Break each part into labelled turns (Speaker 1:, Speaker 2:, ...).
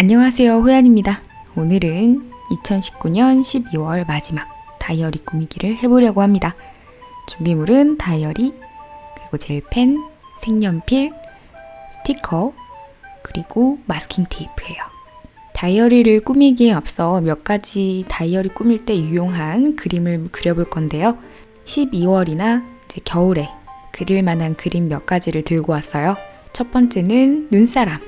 Speaker 1: 안녕하세요, 호연입니다. 오늘은 2019년 12월 마지막 다이어리 꾸미기를 해보려고 합니다. 준비물은 다이어리, 그리고 젤펜, 색연필, 스티커, 그리고 마스킹 테이프예요. 다이어리를 꾸미기에 앞서 몇 가지 다이어리 꾸밀 때 유용한 그림을 그려볼 건데요. 12월이나 이제 겨울에 그릴 만한 그림 몇 가지를 들고 왔어요. 첫 번째는 눈사람.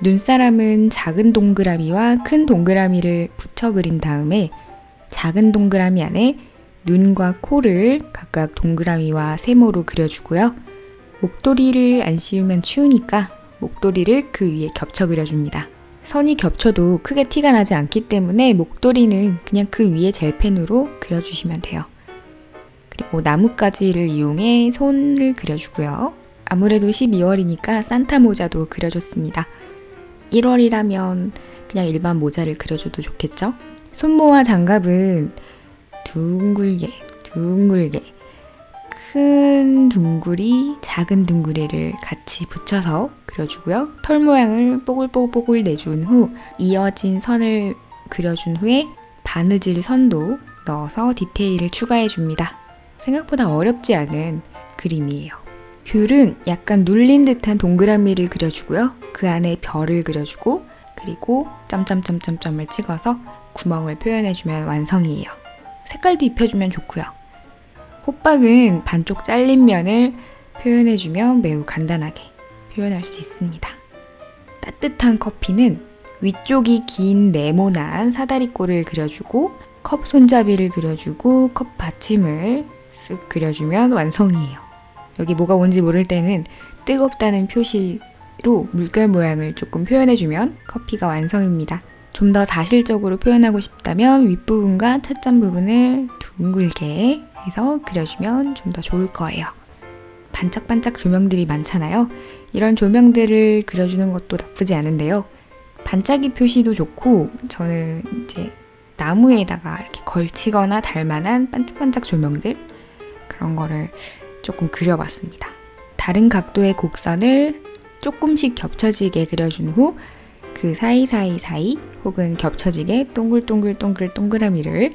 Speaker 1: 눈사람은 작은 동그라미와 큰 동그라미를 붙여 그린 다음에 작은 동그라미 안에 눈과 코를 각각 동그라미와 세모로 그려주고요. 목도리를 안 씌우면 추우니까 목도리를 그 위에 겹쳐 그려줍니다. 선이 겹쳐도 크게 티가 나지 않기 때문에 목도리는 그냥 그 위에 젤펜으로 그려주시면 돼요. 그리고 나뭇가지를 이용해 손을 그려주고요. 아무래도 12월이니까 산타 모자도 그려줬습니다. 1월이라면 그냥 일반 모자를 그려줘도 좋겠죠? 손모와 장갑은 둥글게 큰 둥구리, 작은 둥구리를 같이 붙여서 그려주고요. 털 모양을 뽀글뽀글 내준 후 이어진 선을 그려준 후에 바느질 선도 넣어서 디테일을 추가해줍니다. 생각보다 어렵지 않은 그림이에요. 귤은 약간 눌린 듯한 동그라미를 그려주고요. 그 안에 별을 그려주고 그리고 점점점점점을 찍어서 구멍을 표현해주면 완성이에요. 색깔도 입혀주면 좋고요. 호박은 반쪽 잘린 면을 표현해주면 매우 간단하게 표현할 수 있습니다. 따뜻한 커피는 위쪽이 긴 네모난 사다리꼴을 그려주고 컵 손잡이를 그려주고 컵 받침을 쓱 그려주면 완성이에요. 여기 뭐가 뭔지 모를 때는 뜨겁다는 표시로 물결 모양을 조금 표현해주면 커피가 완성입니다. 좀 더 사실적으로 표현하고 싶다면 윗부분과 찻잔 부분을 둥글게 해서 그려주면 좀 더 좋을 거예요. 반짝반짝 조명들이 많잖아요. 이런 조명들을 그려주는 것도 나쁘지 않은데요. 반짝이 표시도 좋고 저는 이제 나무에다가 이렇게 걸치거나 달만한 반짝반짝 조명들 그런 거를 조금 그려봤습니다. 다른 각도의 곡선을 조금씩 겹쳐지게 그려준 후 그 사이사이 혹은 겹쳐지게 동글동글동글동그라미를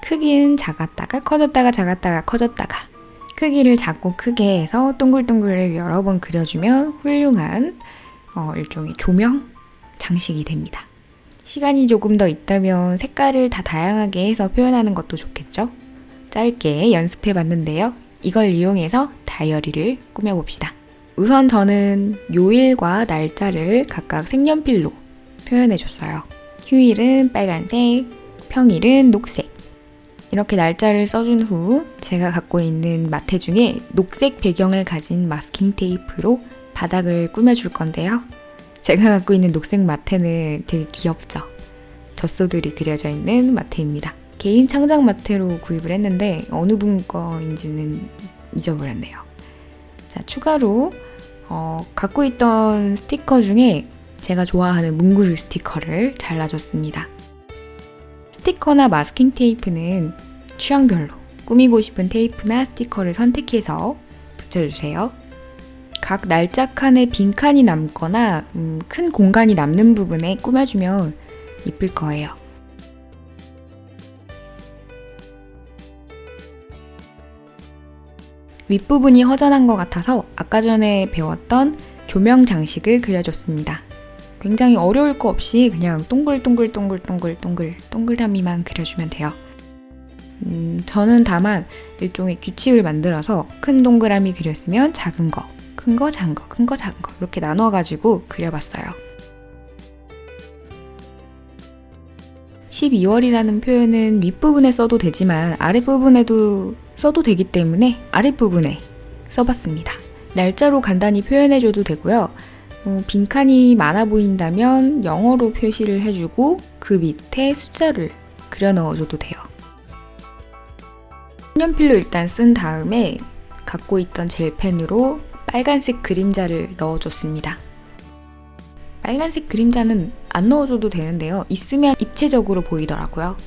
Speaker 1: 크기는 작았다가 커졌다가 작았다가 커졌다가 크기를 작고 크게 해서 동글동글을 여러 번 그려주면 훌륭한 일종의 조명 장식이 됩니다. 시간이 조금 더 있다면 색깔을 다 다양하게 해서 표현하는 것도 좋겠죠? 짧게 연습해 봤는데요. 이걸 이용해서 다이어리를 꾸며봅시다. 우선 저는 요일과 날짜를 각각 색연필로 표현해줬어요. 휴일은 빨간색, 평일은 녹색. 이렇게 날짜를 써준 후 제가 갖고 있는 마테 중에 녹색 배경을 가진 마스킹 테이프로 바닥을 꾸며줄 건데요. 제가 갖고 있는 녹색 마테는 되게 귀엽죠? 젖소들이 그려져 있는 마테입니다. 개인 창작 마테로 구입을 했는데 어느 분 거인지는 잊어버렸네요. 자, 추가로 갖고 있던 스티커 중에 제가 좋아하는 문구류 스티커를 잘라줬습니다. 스티커나 마스킹 테이프는 취향별로 꾸미고 싶은 테이프나 스티커를 선택해서 붙여주세요. 각 날짜 칸에 빈칸이 남거나 큰 공간이 남는 부분에 꾸며주면 이쁠 거예요. 윗부분이 허전한 것 같아서 아까 전에 배웠던 조명 장식을 그려줬습니다. 굉장히 어려울 거 없이 그냥 동글동글동글동글 동그라미만 그려주면 돼요. 저는 다만 일종의 규칙을 만들어서 큰 동그라미 그렸으면 작은 거, 큰 거, 작은 거, 큰 거, 작은 거 이렇게 나눠가지고 그려봤어요. 12월이라는 표현은 윗부분에 써도 되지만 아랫부분에도 써도 되기 때문에 아랫부분에 써봤습니다. 날짜로 간단히 표현해줘도 되고요. 빈칸이 많아 보인다면 영어로 표시를 해주고 그 밑에 숫자를 그려 넣어줘도 돼요. 색연필로 일단 쓴 다음에 갖고 있던 젤펜으로 빨간색 그림자를 넣어줬습니다. 빨간색 그림자는 안 넣어줘도 되는데요. 있으면 입체적으로 보이더라고요.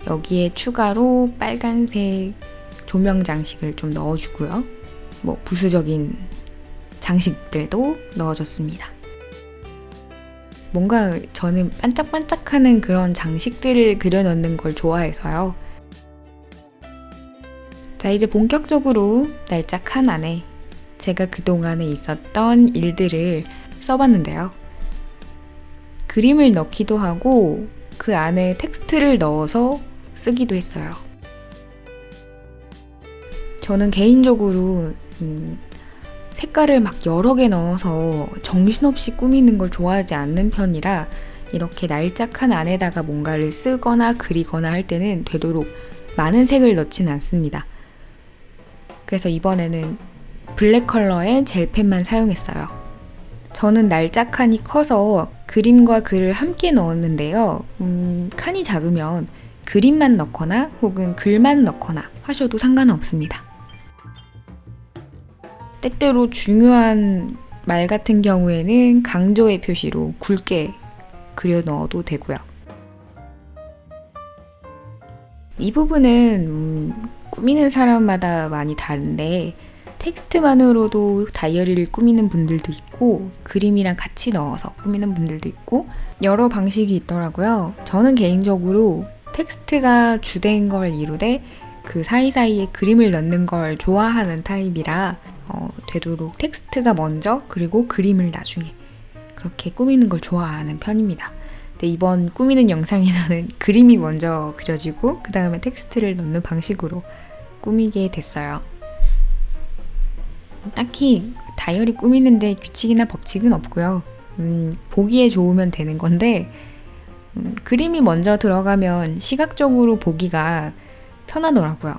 Speaker 1: 여기에 추가로 빨간색 조명 장식을 좀 넣어주고요. 부수적인 장식들도 넣어줬습니다. 뭔가 저는 반짝반짝하는 그런 장식들을 그려넣는 걸 좋아해서요. 자, 이제 본격적으로 날짜 칸 안에 제가 그동안에 있었던 일들을 써봤는데요. 그림을 넣기도 하고 그 안에 텍스트를 넣어서 쓰기도 했어요. 저는 개인적으로 색깔을 막 여러 개 넣어서 정신없이 꾸미는 걸 좋아하지 않는 편이라 이렇게 날짜 칸 안에다가 뭔가를 쓰거나 그리거나 할 때는 되도록 많은 색을 넣진 않습니다. 그래서 이번에는 블랙 컬러의 젤펜만 사용했어요. 저는 날짜 칸이 커서 그림과 글을 함께 넣었는데요. 칸이 작으면 그림만 넣거나 혹은 글만 넣거나 하셔도 상관은 없습니다. 때때로 중요한 말 같은 경우에는 강조의 표시로 굵게 그려 넣어도 되고요. 이 부분은 꾸미는 사람마다 많이 다른데 텍스트만으로도 다이어리를 꾸미는 분들도 있고 그림이랑 같이 넣어서 꾸미는 분들도 있고 여러 방식이 있더라고요. 저는 개인적으로 텍스트가 주된 걸 이루되 그 사이사이에 그림을 넣는 걸 좋아하는 타입이라 되도록 텍스트가 먼저 그리고 그림을 나중에 그렇게 꾸미는 걸 좋아하는 편입니다. 근데 이번 꾸미는 영상에서는 그림이 먼저 그려지고 그 다음에 텍스트를 넣는 방식으로 꾸미게 됐어요. 딱히 다이어리 꾸미는데 규칙이나 법칙은 없고요. 보기에 좋으면 되는 건데 그림이 먼저 들어가면 시각적으로 보기가 편하더라고요.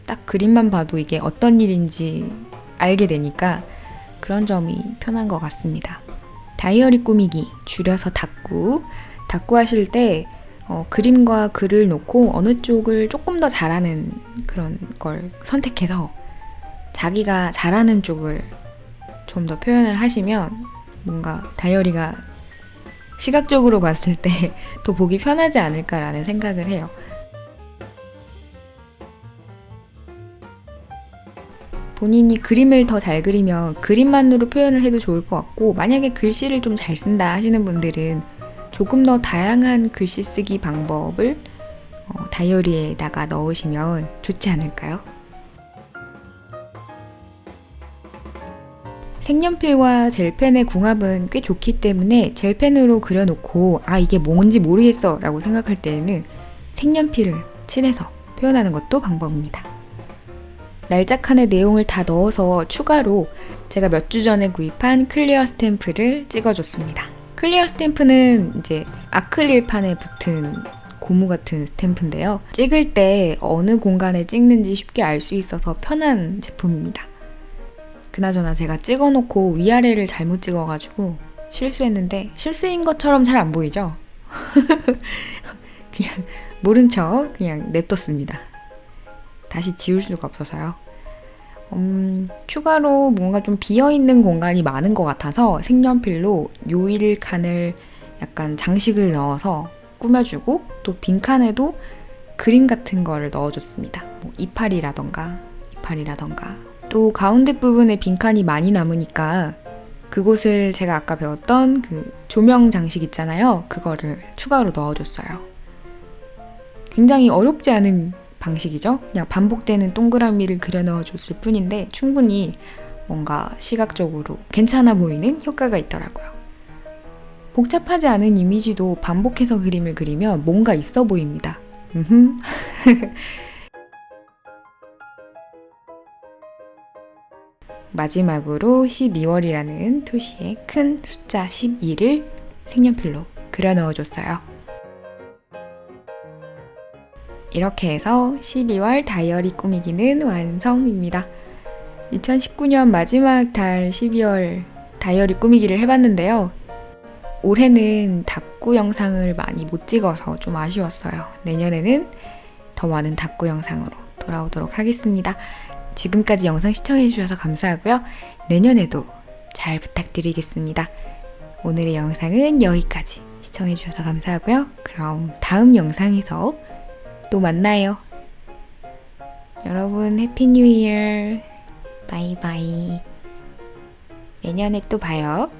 Speaker 1: 딱 그림만 봐도 이게 어떤 일인지 알게 되니까 그런 점이 편한 것 같습니다. 다이어리 꾸미기, 줄여서 다꾸 하실 때 그림과 글을 놓고 어느 쪽을 조금 더 잘하는 그런 걸 선택해서 자기가 잘하는 쪽을 좀 더 표현을 하시면 뭔가 다이어리가 시각적으로 봤을 때 더 보기 편하지 않을까라는 생각을 해요. 본인이 그림을 더 잘 그리면 그림만으로 표현을 해도 좋을 것 같고 만약에 글씨를 좀 잘 쓴다 하시는 분들은 조금 더 다양한 글씨 쓰기 방법을 다이어리에다가 넣으시면 좋지 않을까요? 색연필과 젤펜의 궁합은 꽤 좋기 때문에 젤펜으로 그려놓고 이게 뭔지 모르겠어 라고 생각할 때에는 색연필을 칠해서 표현하는 것도 방법입니다. 날짜 칸에 내용을 다 넣어서 추가로 제가 몇 주 전에 구입한 클리어 스탬프를 찍어줬습니다. 클리어 스탬프는 이제 아크릴판에 붙은 고무 같은 스탬프인데요. 찍을 때 어느 공간에 찍는지 쉽게 알 수 있어서 편한 제품입니다. 그나저나 제가 찍어놓고 위아래를 잘못 찍어가지고 실수했는데 실수인 것처럼 잘 안 보이죠? 그냥 모른 척 그냥 냅뒀습니다. 다시 지울 수가 없어서요. 추가로 뭔가 좀 비어있는 공간이 많은 것 같아서 색연필로 요일 칸을 약간 장식을 넣어서 꾸며주고 또 빈칸에도 그림 같은 거를 넣어줬습니다. 뭐 이파리라던가 또 가운데 부분에 빈칸이 많이 남으니까 그곳을 제가 아까 배웠던 그 조명 장식 있잖아요. 그거를 추가로 넣어줬어요. 굉장히 어렵지 않은 방식이죠. 그냥 반복되는 동그라미를 그려 넣어줬을 뿐인데 충분히 뭔가 시각적으로 괜찮아 보이는 효과가 있더라고요. 복잡하지 않은 이미지도 반복해서 그림을 그리면 뭔가 있어 보입니다. 마지막으로 12월이라는 표시에 큰 숫자 12를 색연필로 그려 넣어줬어요. 이렇게 해서 12월 다이어리 꾸미기는 완성입니다. 2019년 마지막 달 12월 다이어리 꾸미기를 해봤는데요. 올해는 다꾸 영상을 많이 못 찍어서 좀 아쉬웠어요. 내년에는 더 많은 다꾸 영상으로 돌아오도록 하겠습니다. 지금까지 영상 시청해주셔서 감사하고요. 내년에도 잘 부탁드리겠습니다. 오늘의 영상은 여기까지 시청해주셔서 감사하고요. 그럼 다음 영상에서 또 만나요. 여러분 해피 뉴 이어. 바이바이. 내년에 또 봐요.